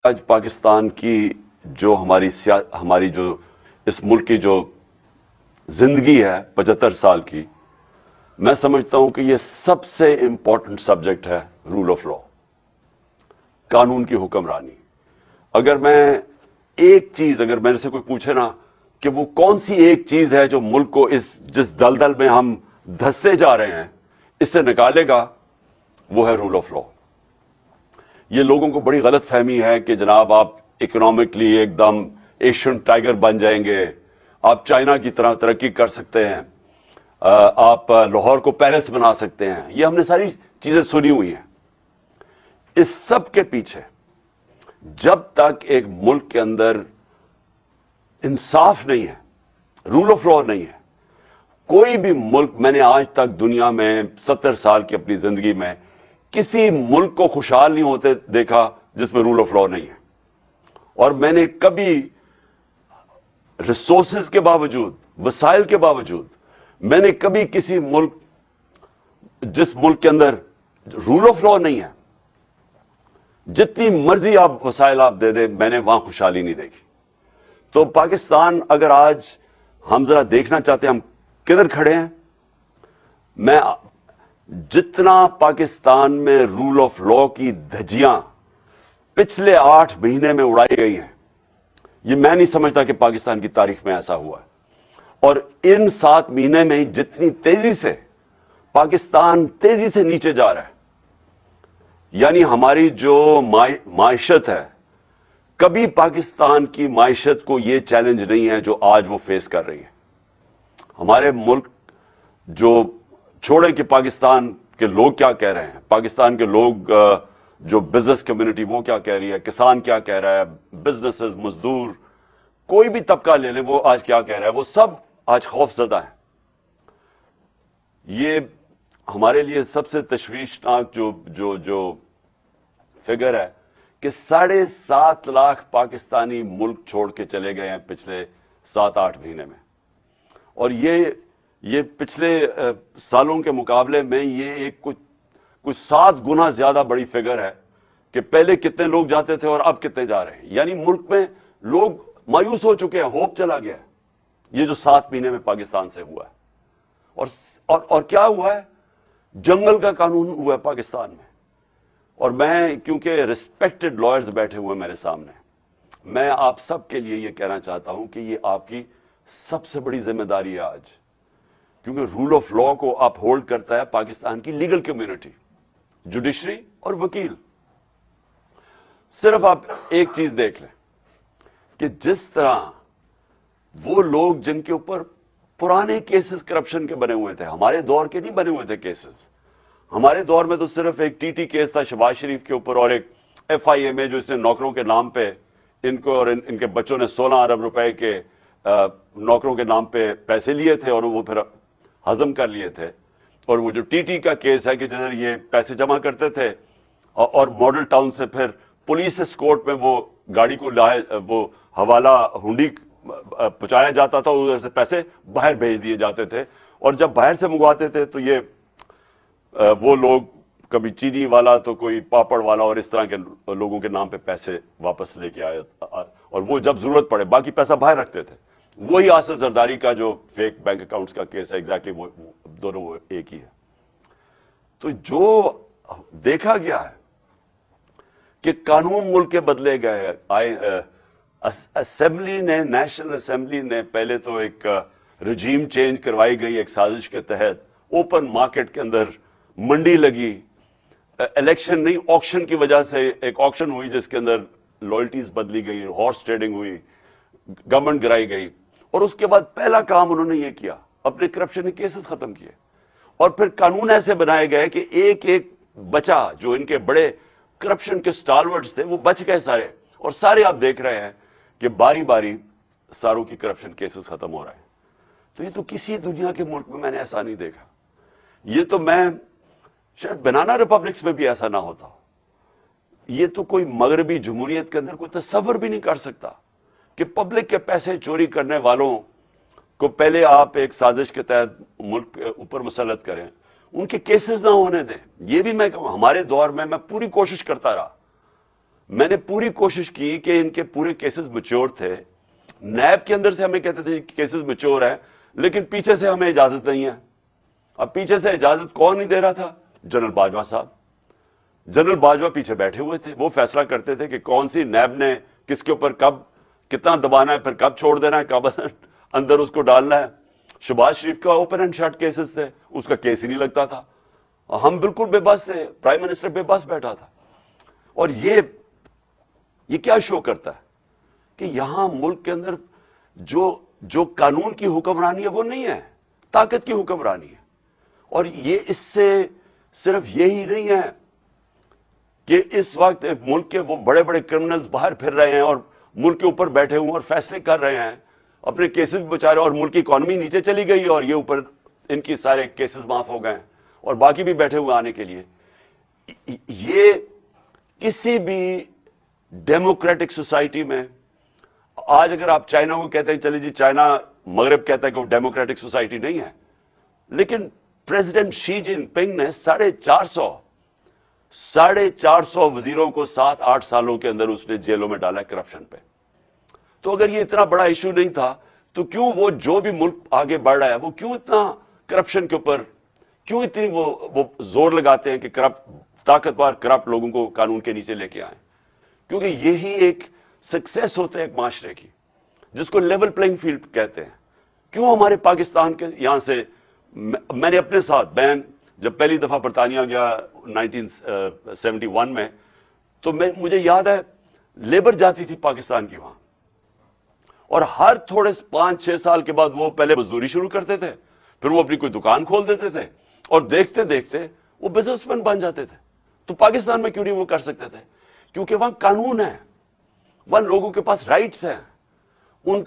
آج پاکستان کی جو ہماری جو اس ملک کی جو زندگی ہے 75 سال کی، میں سمجھتا ہوں کہ یہ سب سے امپورٹنٹ سبجیکٹ ہے رول آف لا، قانون کی حکمرانی۔ اگر میرے سے کوئی پوچھے نا کہ وہ کون سی ایک چیز ہے جو ملک کو جس دلدل میں ہم دھستے جا رہے ہیں اس سے نکالے گا، وہ ہے رول آف لا۔ یہ لوگوں کو بڑی غلط فہمی ہے کہ جناب آپ اکنامکلی ایک دم ایشین ٹائیگر بن جائیں گے، آپ چائنا کی طرح ترقی کر سکتے ہیں، آپ لاہور کو پیرس بنا سکتے ہیں۔ یہ ہم نے ساری چیزیں سنی ہوئی ہیں۔ اس سب کے پیچھے جب تک ایک ملک کے اندر انصاف نہیں ہے، رول آف لا نہیں ہے، کوئی بھی ملک، میں نے آج تک دنیا میں 70 سال کی اپنی زندگی میں کسی ملک کو خوشحال نہیں ہوتے دیکھا جس میں رول آف لا نہیں ہے۔ اور میں نے کبھی ریسورسز کے باوجود، وسائل کے باوجود، میں نے کبھی کسی ملک، جس ملک کے اندر رول آف لا نہیں ہے، جتنی مرضی آپ وسائل آپ دے دیں، میں نے وہاں خوشحالی نہیں دیکھی۔ تو پاکستان، اگر آج ہم ذرا دیکھنا چاہتے ہیں ہم کدھر کھڑے ہیں، میں جتنا پاکستان میں رول آف لا کی دھجیاں پچھلے 8 مہینے میں اڑائی گئی ہیں، یہ میں نہیں سمجھتا کہ پاکستان کی تاریخ میں ایسا ہوا ہے۔ اور ان 7 مہینے میں جتنی تیزی سے پاکستان تیزی سے نیچے جا رہا ہے، یعنی ہماری جو معیشت ہے، کبھی پاکستان کی معیشت کو یہ چیلنج نہیں ہے جو آج وہ فیس کر رہی ہے۔ ہمارے ملک، جو چھوڑیں کہ پاکستان کے لوگ کیا کہہ رہے ہیں، پاکستان کے لوگ، جو بزنس کمیونٹی وہ کیا کہہ رہی ہے، کسان کیا کہہ رہا ہے، بزنسز، مزدور، کوئی بھی طبقہ لے لیں وہ آج کیا کہہ رہا ہے، وہ سب آج خوف زدہ ہیں۔ یہ ہمارے لیے سب سے تشویشناک جو فگر ہے کہ 7.5 لاکھ پاکستانی ملک چھوڑ کے چلے گئے ہیں پچھلے 7-8 مہینے میں۔ اور یہ پچھلے سالوں کے مقابلے میں یہ ایک کچھ 7 گنا زیادہ بڑی فگر ہے کہ پہلے کتنے لوگ جاتے تھے اور اب کتنے جا رہے ہیں۔ یعنی ملک میں لوگ مایوس ہو چکے ہیں، ہوپ چلا گیا ہے۔ یہ جو 7 مہینے میں پاکستان سے ہوا ہے، اور کیا ہوا ہے، جنگل کا قانون ہوا ہے پاکستان میں۔ اور میں، کیونکہ ریسپیکٹڈ لائرز بیٹھے ہوئے میرے سامنے، میں آپ سب کے لیے یہ کہنا چاہتا ہوں کہ یہ آپ کی سب سے بڑی ذمہ داری ہے آج، کیونکہ رول آف لا کو اپ ہولڈ کرتا ہے پاکستان کی لیگل کمیونٹی، جوڈیشری اور وکیل۔ صرف آپ ایک چیز دیکھ لیں کہ جس طرح وہ لوگ جن کے اوپر پرانے کیسز کرپشن کے بنے ہوئے تھے، ہمارے دور کے نہیں بنے ہوئے تھے کیسز، ہمارے دور میں تو صرف ایک ٹی کیس تھا شہباز شریف کے اوپر، اور ایک FIA میں جو اس نے نوکروں کے نام پہ ان کو اور ان کے بچوں نے 16 ارب روپے کے نوکروں کے نام پہ پیسے لیے تھے اور وہ پھر ہضم کر لیے تھے۔ اور وہ جو ٹی کا کیس ہے کہ جدھر یہ پیسے جمع کرتے تھے اور ماڈل ٹاؤن سے پھر پولیس اسکورٹ میں وہ گاڑی کو وہ حوالہ ہنڈی پہنچایا جاتا تھا، ادھر سے پیسے باہر بھیج دیے جاتے تھے، اور جب باہر سے منگواتے تھے تو یہ وہ لوگ، کبھی چینی والا تو کوئی پاپڑ والا، اور اس طرح کے لوگوں کے نام پہ پیسے واپس لے کے آئے، اور وہ جب ضرورت پڑے باقی پیسہ باہر رکھتے تھے۔ وہی آصف زرداری کا جو فیک بینک اکاؤنٹس کا کیس ہے، ایگزیکٹلی وہ دونوں وہ ایک ہی ہے۔ تو جو دیکھا گیا ہے کہ قانون ملک کے بدلے گئے، اسمبلی نے، نیشنل اسمبلی نے پہلے تو ایک رجیم چینج کروائی گئی ایک سازش کے تحت، اوپن مارکیٹ کے اندر منڈی لگی، الیکشن نہیں آکشن کی وجہ سے ایک آکشن ہوئی جس کے اندر لائلٹیز بدلی گئی، ہارس ٹریڈنگ ہوئی، گورنمنٹ گرائی گئی، اور اس کے بعد پہلا کام انہوں نے یہ کیا، اپنے کرپشن کے کیسز ختم کیے، اور پھر قانون ایسے بنائے گئے کہ ایک بچا، جو ان کے بڑے کرپشن کے سٹالورٹس تھے وہ بچ گئے سارے، اور سارے آپ دیکھ رہے ہیں کہ باری باری ساروں کی کرپشن کیسز ختم ہو رہے ہیں۔ تو یہ تو کسی دنیا کے ملک میں نے ایسا نہیں دیکھا۔ یہ تو میں شاید بنانا ریپبلکس میں بھی ایسا نہ ہوتا۔ یہ تو کوئی مغربی جمہوریت کے اندر کوئی تصور بھی نہیں کر سکتا کہ پبلک کے پیسے چوری کرنے والوں کو پہلے آپ ایک سازش کے تحت ملک کے اوپر مسلط کریں، ان کے کیسز نہ ہونے دیں۔ یہ بھی میں ہمارے دور میں پوری کوشش کرتا رہا میں نے پوری کوشش کی کہ ان کے پورے کیسز میچور تھے. نیب کے اندر سے ہمیں کہتے تھے کہ کیسز میچور ہیں, لیکن پیچھے سے ہمیں اجازت نہیں ہے. اب پیچھے سے اجازت کون نہیں دے رہا تھا؟ جنرل باجوہ صاحب. جنرل باجوہ پیچھے بیٹھے ہوئے تھے, وہ فیصلہ کرتے تھے کہ کون سی نیب نے کس کے اوپر کب کتنا دبانا ہے, پھر کب چھوڑ دینا ہے, کب اندر اس کو ڈالنا ہے. شہباز شریف کا اوپن اینڈ شٹ کیسز تھے, اس کا کیس ہی نہیں لگتا تھا. ہم بالکل بے بس تھے, پرائم منسٹر بے بس بیٹھا تھا. اور یہ کیا شو کرتا ہے کہ یہاں ملک کے اندر جو قانون کی حکمرانی ہے وہ نہیں ہے, طاقت کی حکمرانی ہے. اور یہ اس سے صرف یہی نہیں ہے کہ اس وقت ملک کے وہ بڑے بڑے کرمنلز باہر پھر رہے ہیں اور ملک کے اوپر بیٹھے ہوئے اور فیصلے کر رہے ہیں, اپنے کیسز بھی بچا رہے ہیں, اور ملک کی اکانومی نیچے چلی گئی اور یہ اوپر ان کی سارے کیسز معاف ہو گئے ہیں اور باقی بھی بیٹھے ہوئے آنے کے لیے. یہ کسی بھی ڈیموکریٹک سوسائٹی میں, آج اگر آپ چائنا کو کہتے ہیں چلے جی چائنا مغرب کہتا ہے کہ وہ ڈیموکریٹک سوسائٹی نہیں ہے, لیکن پریزیڈنٹ شی جن پنگ نے 450 وزیروں کو 7-8 سالوں کے اندر اس نے جیلوں میں ڈالا ہے کرپشن پہ. تو اگر یہ اتنا بڑا ایشو نہیں تھا تو کیوں وہ جو بھی ملک آگے بڑھ رہا ہے وہ کیوں اتنا کرپشن کے اوپر کیوں اتنی وہ زور لگاتے ہیں کہ طاقتور کرپٹ لوگوں کو قانون کے نیچے لے کے آئیں؟ کیونکہ یہی ایک سکسیس ہوتا ہے ایک معاشرے کی, جس کو لیول پلئنگ فیلڈ کہتے ہیں. کیوں ہمارے پاکستان کے یہاں سے, میں نے اپنے ساتھ بہن جب پہلی دفعہ برطانیہ گیا 1971 میں, تو مجھے یاد ہے لیبر جاتی تھی پاکستان کی وہاں, اور ہر تھوڑے 5-6 سال کے بعد وہ پہلے مزدوری شروع کرتے تھے, پھر وہ اپنی کوئی دکان کھول دیتے تھے, اور دیکھتے دیکھتے وہ بزنس مین بن جاتے تھے. تو پاکستان میں کیوں نہیں وہ کر سکتے تھے؟ کیونکہ وہاں قانون ہے, وہاں لوگوں کے پاس رائٹس ہیں, ان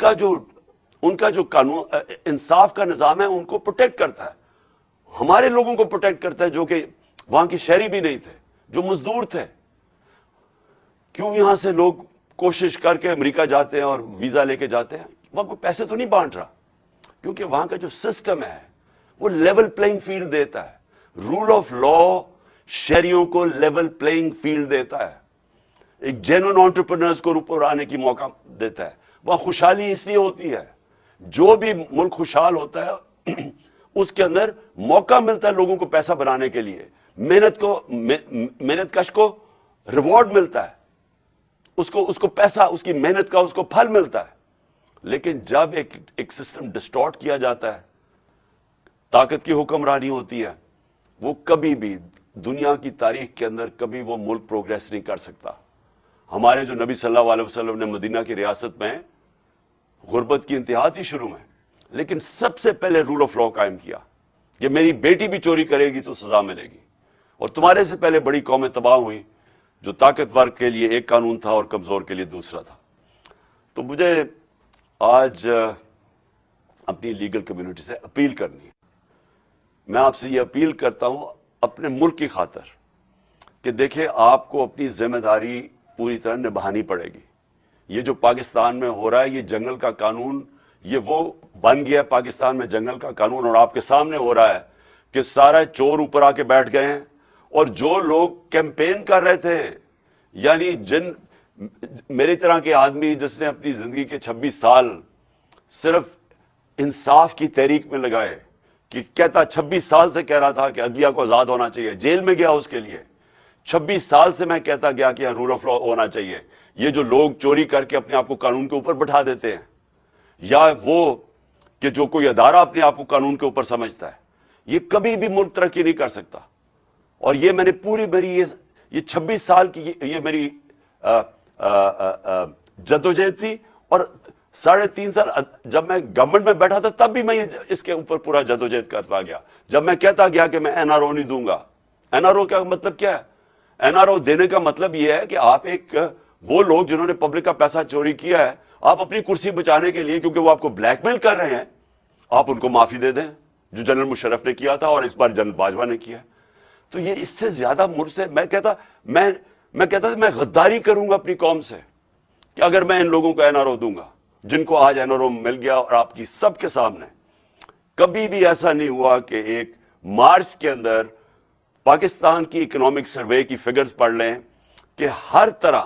کا جو قانون انصاف کا نظام ہے ان کو پروٹیکٹ کرتا ہے. ہمارے لوگوں کو پروٹیکٹ کرتا ہے جو کہ وہاں کی شہری بھی نہیں تھے, جو مزدور تھے. کیوں یہاں سے لوگ کوشش کر کے امریکہ جاتے ہیں اور ویزا لے کے جاتے ہیں؟ وہاں کوئی پیسے تو نہیں بانٹ رہا, کیونکہ وہاں کا جو سسٹم ہے وہ لیول پلئنگ فیلڈ دیتا ہے. رول آف لا شہریوں کو لیول پلئنگ فیلڈ دیتا ہے, ایک جینوئن انٹرپرینرز کو اوپر آنے کی موقع دیتا ہے. وہاں خوشحالی اس لیے ہوتی ہے, جو بھی ملک خوشحال ہوتا ہے اس کے اندر موقع ملتا ہے لوگوں کو پیسہ بنانے کے لیے, محنت کش کو ریوارڈ ملتا ہے, اس کو پیسہ, اس کی محنت کا اس کو پھل ملتا ہے. لیکن جب ایک سسٹم ڈسٹارٹ کیا جاتا ہے, طاقت کی حکمرانی ہوتی ہے, وہ کبھی بھی دنیا کی تاریخ کے اندر کبھی وہ ملک پروگریس نہیں کر سکتا. ہمارے جو نبی صلی اللہ علیہ وسلم نے مدینہ کی ریاست میں غربت کی انتہا تھی شروع میں, لیکن سب سے پہلے رول آف لا قائم کیا کہ میری بیٹی بھی چوری کرے گی تو سزا ملے گی. اور تمہارے سے پہلے بڑی قومیں تباہ ہوئی جو طاقتور کے لیے ایک قانون تھا اور کمزور کے لیے دوسرا تھا. تو مجھے آج اپنی لیگل کمیونٹی سے اپیل کرنی ہے. میں آپ سے یہ اپیل کرتا ہوں اپنے ملک کی خاطر کہ دیکھیں آپ کو اپنی ذمہ داری پوری طرح نبھانی پڑے گی. یہ جو پاکستان میں ہو رہا ہے, یہ جنگل کا قانون, یہ وہ بن گیا پاکستان میں جنگل کا قانون, اور آپ کے سامنے ہو رہا ہے کہ سارے چور اوپر آ کے بیٹھ گئے ہیں. اور جو لوگ کیمپین کر رہے تھے, یعنی میری طرح کے آدمی جس نے اپنی زندگی کے 26 سال صرف انصاف کی تحریک میں لگائے, کہ کہتا 26 سال سے کہہ رہا تھا کہ عدلیہ کو آزاد ہونا چاہیے, جیل میں گیا اس کے لیے. 26 سال سے میں کہتا گیا کہ رول آف لا ہونا چاہیے. یہ جو لوگ چوری کر کے اپنے آپ کو قانون کے اوپر بٹھا دیتے ہیں, یا وہ کہ جو کوئی ادارہ اپنے آپ کو قانون کے اوپر سمجھتا ہے, یہ کبھی بھی ملک ترقی نہیں کر سکتا. اور یہ میں نے میری یہ 26 سال کی یہ میری جدوجہد تھی, اور 3.5 سال جب میں گورنمنٹ میں بیٹھا تھا تب بھی میں اس کے اوپر پورا جدوجہد کرتا گیا. جب میں کہتا گیا کہ میں این آر او نہیں دوں گا. این آر او کا مطلب کیا ہے؟ این آر او دینے کا مطلب یہ ہے کہ آپ وہ لوگ جنہوں نے پبلک کا پیسہ چوری کیا ہے, آپ اپنی کرسی بچانے کے لیے, کیونکہ وہ آپ کو بلیک میل کر رہے ہیں, آپ ان کو معافی دے دیں, جو جنرل مشرف نے کیا تھا اور اس بار جنرل باجوہ نے کیا. تو یہ اس سے زیادہ مجھ سے میں کہتا میں غداری کروں گا اپنی قوم سے کہ اگر میں ان لوگوں کو این آر او دوں گا, جن کو آج این آر او مل گیا. اور آپ کی سب کے سامنے کبھی بھی ایسا نہیں ہوا کہ ایک مارچ کے اندر پاکستان کی اکنامک سروے کی فگرز پڑھ لیں کہ ہر طرح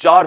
4